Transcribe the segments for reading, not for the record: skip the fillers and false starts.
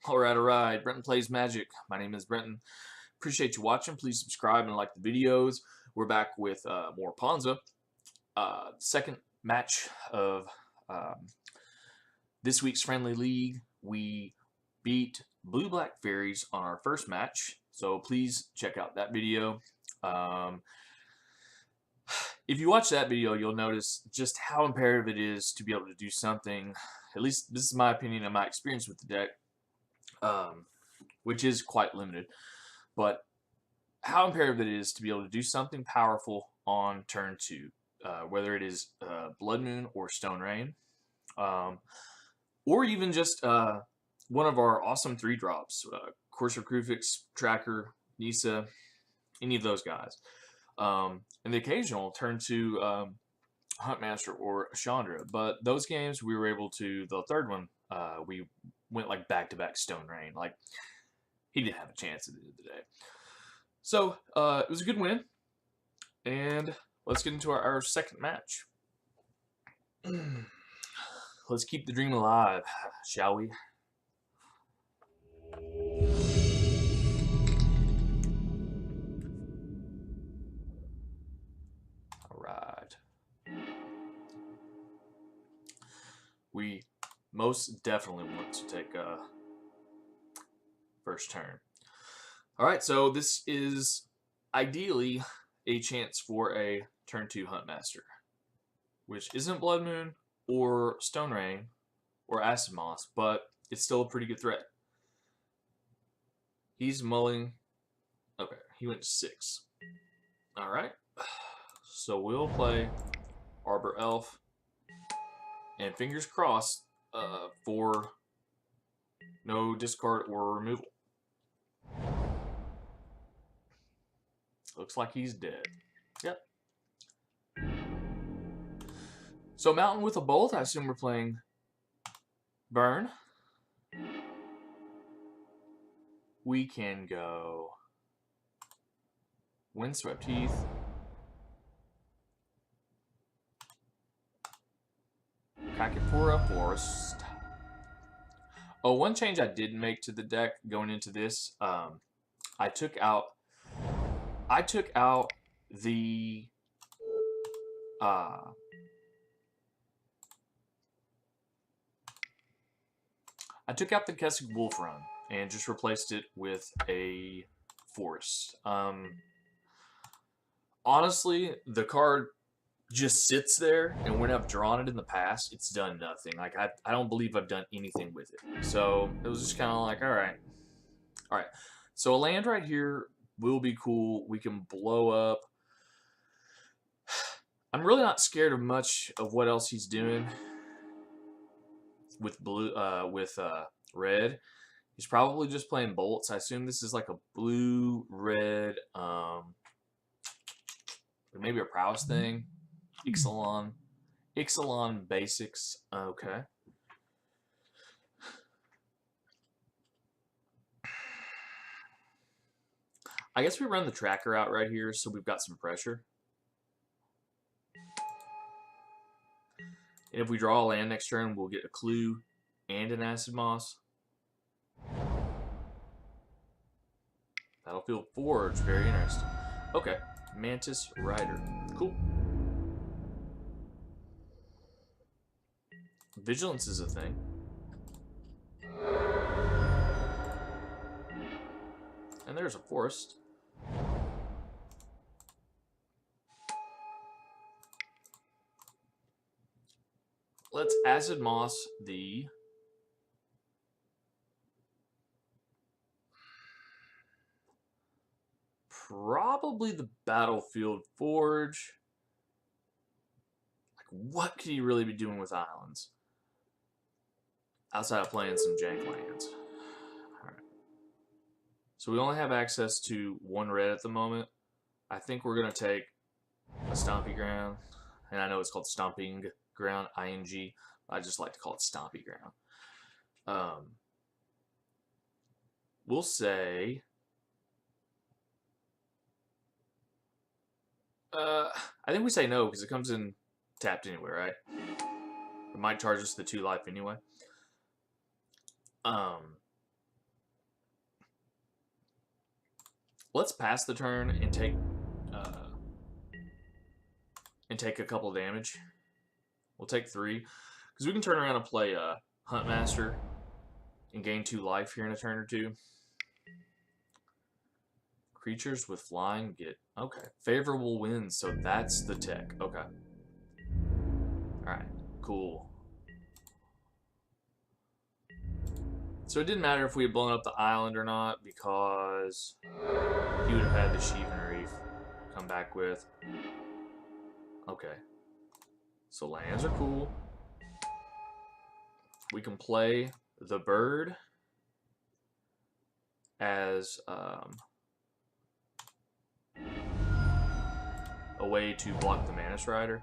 Alright. Brenton Plays Magic. My name is Brenton. Appreciate you watching. Please subscribe and like the videos. We're back with more Ponza. Second match of this week's Friendly League. We beat Blue Black Fairies on our first match, so please check out that video. If you watch that video, you'll notice just how imperative it is to be able to do something. At least this is my opinion and my experience with the deck. Which is quite limited, but how imperative it is to be able to do something powerful on turn 2, whether it is Blood Moon or Stone Rain, or even just one of our awesome 3-drops, Courser Krufix, Tracker, Nisa, any of those guys, and the occasional turn 2 Huntmaster or Chandra. But those games we were able to, the third one, we went like back-to-back Stone Rain. Like, he didn't have a chance at the end of the day. So, it was a good win. And let's get into our second match. Let's keep the dream alive, shall we? Alright. We most definitely want to take a first turn. Alright, so this is ideally a chance for a turn 2 Huntmaster, which isn't Blood Moon or Stone Rain or Acid Moss, but it's still a pretty good threat. He's mulling. Okay, he went to 6. Alright, so we'll play Arbor Elf, and fingers crossed for no discard or removal. Looks like he's dead. Yep. So Mountain with a Bolt, I assume we're playing Burn. We can go Windswept Heath. Kakapura Forest. Oh, one change I did make to the deck going into this, I took out the Keswick Wolf Run and just replaced it with a forest. Honestly, the card just sits there, and when I've drawn it in the past, it's done nothing. Like, I don't believe I've done anything with it. So it was just kind of like, all right. So a land right here will be cool. We can blow up. I'm really not scared of much of what else he's doing with red. He's probably just playing bolts. I assume this is like a blue, red, maybe a prowess thing. Ixalan basics. Okay. I guess we run the tracker out right here, so we've got some pressure. And if we draw a land next turn, we'll get a clue and an Acid Moss. Battlefield Forge, very interesting. Okay, Mantis Rider, cool. Vigilance is a thing. And there's a forest. Let's Acid Moss the probably the Battlefield Forge. Like, what could he really be doing with islands? Outside of playing some jank lands. Alright. So we only have access to 1 red at the moment. I think we're going to take a Stompy Ground. And I know it's called Stomping Ground, ING. I just like to call it Stompy Ground. We'll say... I think we say no because it comes in tapped anyway, right? It might charge us the 2 life anyway. let's pass the turn and take a couple of damage. We'll take 3 because we can turn around and play Huntmaster and gain 2 life here in a turn or 2. Creatures with flying get okay. Favorable winds, so that's the tech. Okay. Alright, cool. So it didn't matter if we had blown up the island or not because he would have had the Sheevan Reef come back with. Okay. So lands are cool. We can play the bird as a way to block the Mana Strider.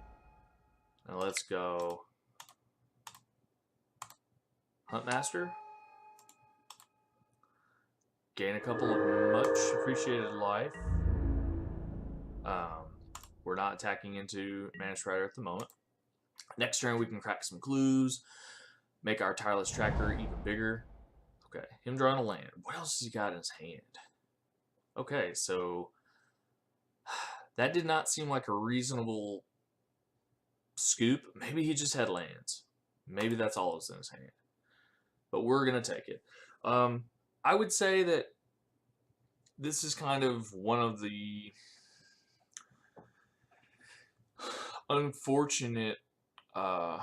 And let's go Huntmaster. Gain a couple of much appreciated life. We're not attacking into Mana Strider at the moment. Next turn we can crack some clues, make our Tireless Tracker even bigger. Okay, him drawing a land. What else has he got in his hand? Okay, so that did not seem like a reasonable scoop. Maybe he just had lands. Maybe that's all that was in his hand. But we're going to take it. I would say that this is kind of one of the unfortunate... okay,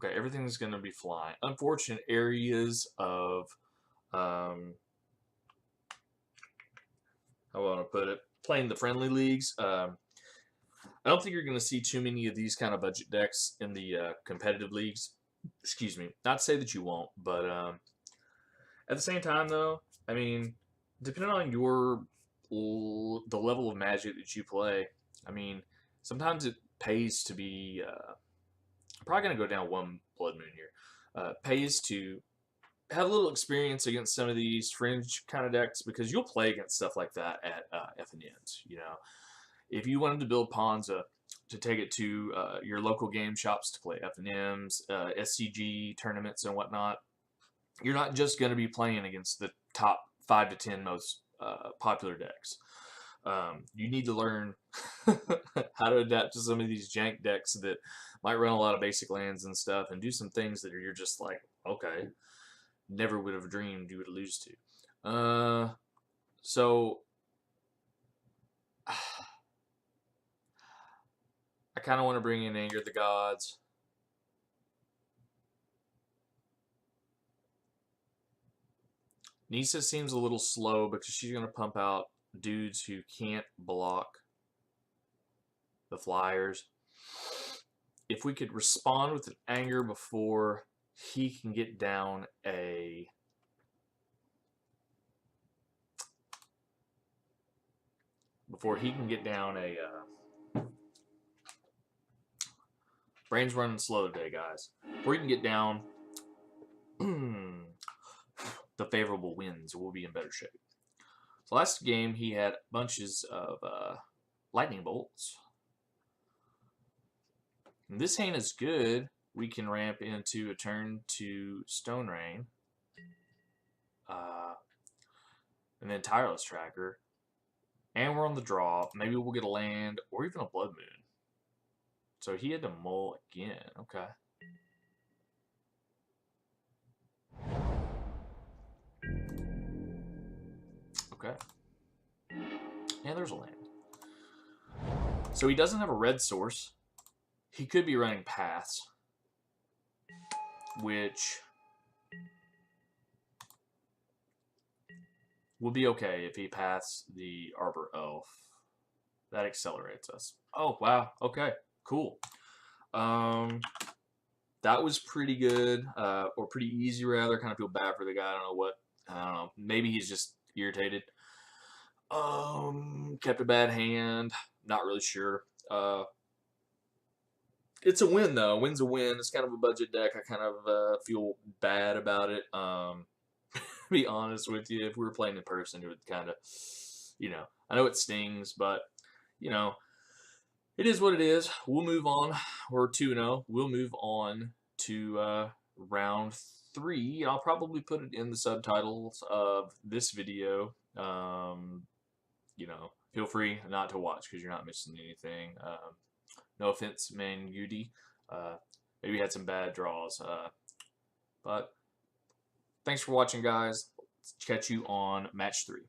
everything's going to be flying. Unfortunate areas of... how do I want to put it? Playing the friendly leagues. I don't think you're going to see too many of these kind of budget decks in the competitive leagues. Excuse me. Not to say that you won't, but at the same time, though, I mean, depending on the level of Magic that you play, I mean, sometimes it pays to be. I'm probably going to go down one Blood Moon here. Pays to have a little experience against some of these fringe kind of decks because you'll play against stuff like that at FNMs. You know, if you wanted to build Ponza to take it to your local game shops to play FNMs, SCG tournaments and whatnot, you're not just going to be playing against the top 5 to 10 most popular decks. You need to learn how to adapt to some of these jank decks that might run a lot of basic lands and stuff and do some things that you're just like, okay, never would have dreamed you would lose to. So I kind of want to bring in Anger of the Gods. Nisa seems a little slow because she's going to pump out dudes who can't block the flyers. If we could respond with an Anger before he can get down a... brain's running slow today, guys. Before he can get down the favorable winds, we'll be in better shape. So last game, he had bunches of lightning bolts. And this hand is good. We can ramp into a turn to Stone Rain. And then Tireless Tracker. And we're on the draw. Maybe we'll get a land or even a Blood Moon. So he had to mull again. Okay. Okay. And there's a land. So he doesn't have a red source. He could be running Paths, which will be okay if he paths the Arbor Elf. That accelerates us. Oh, wow. Okay, cool. That was pretty good, or pretty easy, rather. Kind of feel bad for the guy. I don't know. Maybe he's just irritated. Kept a bad hand. Not really sure. It's a win, though. Win's a win. It's kind of a budget deck. I kind of feel bad about it. To be honest with you, if we were playing in person, it would kind of, you know, I know it stings, but, you know, it is what it is. We'll move on. We're 2-0. We'll move on to round 3, and I'll probably put it in the subtitles of this video. You know, feel free not to watch because you're not missing anything. No offense, man, Yudi. Maybe had some bad draws. But thanks for watching, guys. Catch you on match 3.